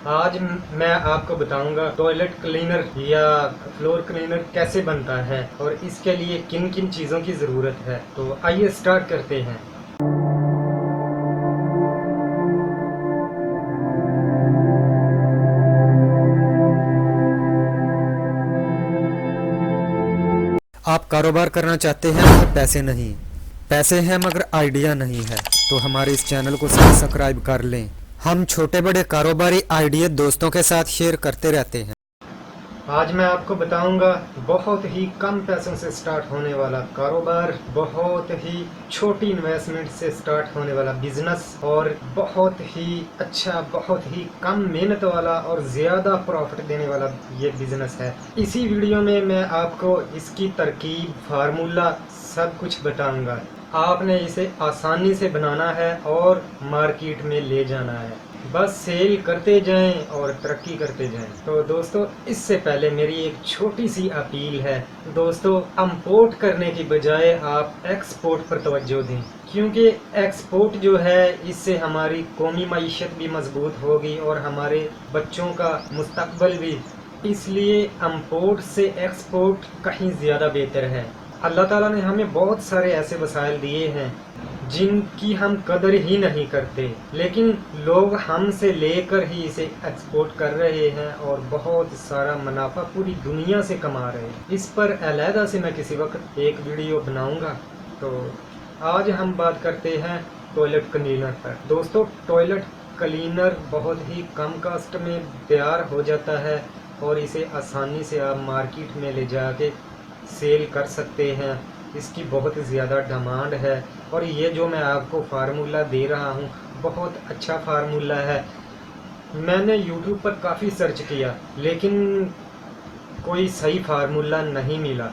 आज मैं आपको बताऊंगा टॉयलेट क्लीनर या फ्लोर क्लीनर कैसे बनता है और इसके लिए किन किन चीज़ों की ज़रूरत है। तो आइए स्टार्ट करते हैं। आप कारोबार करना चाहते हैं मगर पैसे नहीं, पैसे हैं मगर आइडिया नहीं है, तो हमारे इस चैनल को सब्सक्राइब कर लें। हम छोटे बड़े कारोबारी आइडिया दोस्तों के साथ शेयर करते रहते हैं। आज मैं आपको बताऊंगा बहुत ही कम पैसों से स्टार्ट होने वाला कारोबार, बहुत ही छोटी इन्वेस्टमेंट से स्टार्ट होने वाला बिजनेस और बहुत ही अच्छा, बहुत ही कम मेहनत वाला और ज़्यादा प्रॉफिट देने वाला ये बिजनेस है। इसी वीडियो में मैं आपको इसकी तरकीब, फार्मूला सब कुछ बताऊंगा। आपने इसे आसानी से बनाना है और मार्केट में ले जाना है, बस सेल करते जाएं और तरक्की करते जाएं। तो दोस्तों, इससे पहले मेरी एक छोटी सी अपील है। दोस्तों, इंपोर्ट करने की बजाय आप एक्सपोर्ट पर तवज्जो दें, क्योंकि एक्सपोर्ट जो है इससे हमारी कौमी मईशत भी मजबूत होगी और हमारे बच्चों का मुस्तकबिल भी। इसलिए इंपोर्ट से एक्सपोर्ट कहीं ज़्यादा बेहतर है। अल्लाह ताला ने हमें बहुत सारे ऐसे वसाइल दिए हैं जिनकी हम कदर ही नहीं करते, लेकिन लोग हमसे लेकर ही इसे एक्सपोर्ट कर रहे हैं और बहुत सारा मुनाफा पूरी दुनिया से कमा रहे हैं। इस पर अलहदा से मैं किसी वक्त एक वीडियो बनाऊंगा। तो आज हम बात करते हैं टॉयलेट क्लीनर पर। दोस्तों, टॉयलेट क्लीनर बहुत ही कम कास्ट में तैयार हो जाता है और इसे आसानी से आप मार्केट में ले जाके सेल कर सकते हैं। इसकी बहुत ज़्यादा डिमांड है और ये जो मैं आपको फार्मूला दे रहा हूँ बहुत अच्छा फार्मूला है। मैंने YouTube पर काफ़ी सर्च किया लेकिन कोई सही फार्मूला नहीं मिला।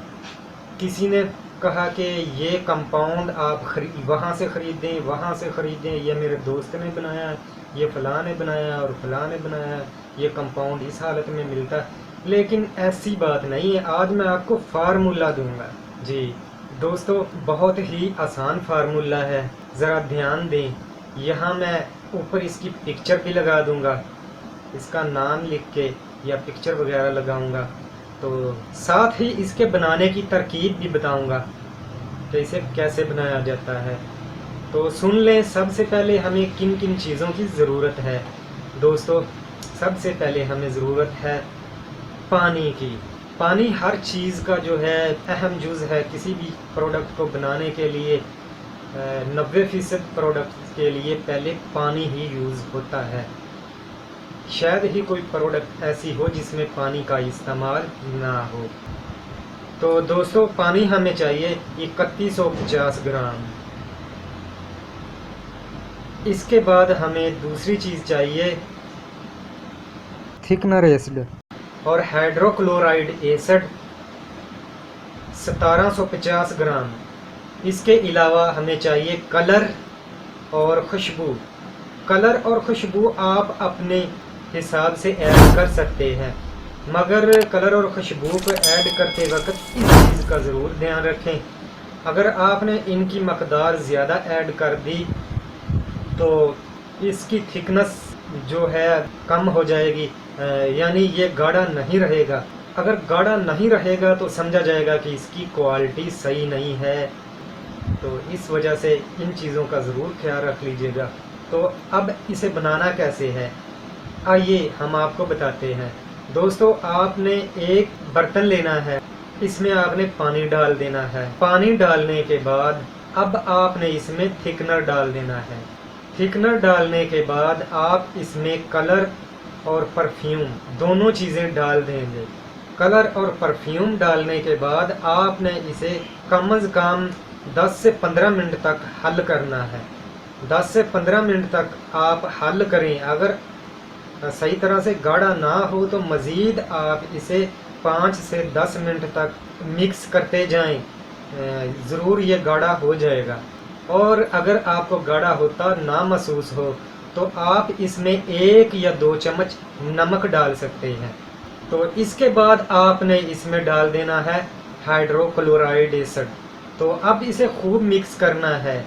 किसी ने कहा कि ये कंपाउंड आप वहाँ से ख़रीदें, वहाँ से ख़रीदें, ये मेरे दोस्त ने बनाया, ये फ़लाँ ने बनाया और फ़लाँ ने बनाया, ये कंपाउंड इस हालत में मिलता है। लेकिन ऐसी बात नहीं है। आज मैं आपको फार्मूला दूंगा। जी दोस्तों, बहुत ही आसान फार्मूला है, ज़रा ध्यान दें। यहाँ मैं ऊपर इसकी पिक्चर भी लगा दूंगा, इसका नाम लिख के या पिक्चर वगैरह लगाऊंगा। तो साथ ही इसके बनाने की तरकीब भी बताऊंगा कि इसे कैसे बनाया जाता है। तो सुन लें, सबसे पहले हमें किन किन चीज़ों की ज़रूरत है। दोस्तों, सबसे पहले हमें ज़रूरत है पानी की। पानी हर चीज़ का जो है अहम जुज़ है। किसी भी प्रोडक्ट को बनाने के लिए 90% प्रोडक्ट के लिए पहले पानी ही यूज़ होता है। शायद ही कोई प्रोडक्ट ऐसी हो जिसमें पानी का इस्तेमाल ना हो। तो दोस्तों, पानी हमें चाहिए 3150 ग्राम। इसके बाद हमें दूसरी चीज़ चाहिए थिकनर एसिड और हाइड्रोक्लोराइड एसिड 1750 ग्राम। इसके अलावा हमें चाहिए कलर और खुशबू। कलर और खुशबू आप अपने हिसाब से ऐड कर सकते हैं, मगर कलर और खुशबू को ऐड करते वक्त इस चीज़ का ज़रूर ध्यान रखें। अगर आपने इनकी मकदार ज़्यादा ऐड कर दी तो इसकी थिकनेस जो है कम हो जाएगी, यानी ये गाढ़ा नहीं रहेगा। अगर गाढ़ा नहीं रहेगा तो समझा जाएगा कि इसकी क्वालिटी सही नहीं है। तो इस वजह से इन चीज़ों का ज़रूर ख्याल रख लीजिएगा। तो अब इसे बनाना कैसे है, आइए हम आपको बताते हैं। दोस्तों, आपने एक बर्तन लेना है, इसमें आपने पानी डाल देना है। पानी डालने के बाद अब आपने इसमें थिकनर डाल देना है। थिकनर डालने के बाद आप इसमें कलर और परफ्यूम दोनों चीज़ें डाल देंगे। कलर और परफ्यूम डालने के बाद आपने इसे कम अज़ कम 10 से 15 मिनट तक हल करना है। 10 से 15 मिनट तक आप हल करें। अगर सही तरह से गाढ़ा ना हो तो मज़ीद आप इसे 5 से 10 मिनट तक मिक्स करते जाएं, ज़रूर ये गाढ़ा हो जाएगा। और अगर आपको गाढ़ा होता ना महसूस हो तो आप इसमें 1 या 2 चम्मच नमक डाल सकते हैं। तो इसके बाद आपने इसमें डाल देना है हाइड्रोक्लोराइड एसिड। तो अब इसे खूब मिक्स करना है।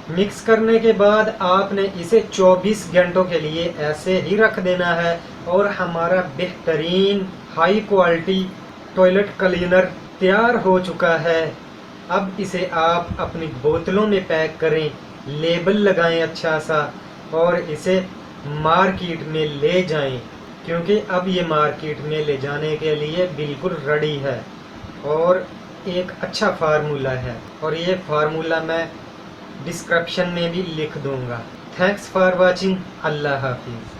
मिक्स करने के बाद आपने इसे 24 घंटों के लिए ऐसे ही रख देना है और हमारा बेहतरीन हाई क्वालिटी टॉयलेट क्लीनर तैयार हो चुका है। अब इसे आप अपनी बोतलों में पैक करें, लेबल लगाएं अच्छा सा और इसे मार्केट में ले जाएं, क्योंकि अब ये मार्केट में ले जाने के लिए बिल्कुल रेडी है और एक अच्छा फार्मूला है और ये फार्मूला मैं डिस्क्रिप्शन में भी लिख दूंगा। Thanks for watching. अल्लाह हाफिज़।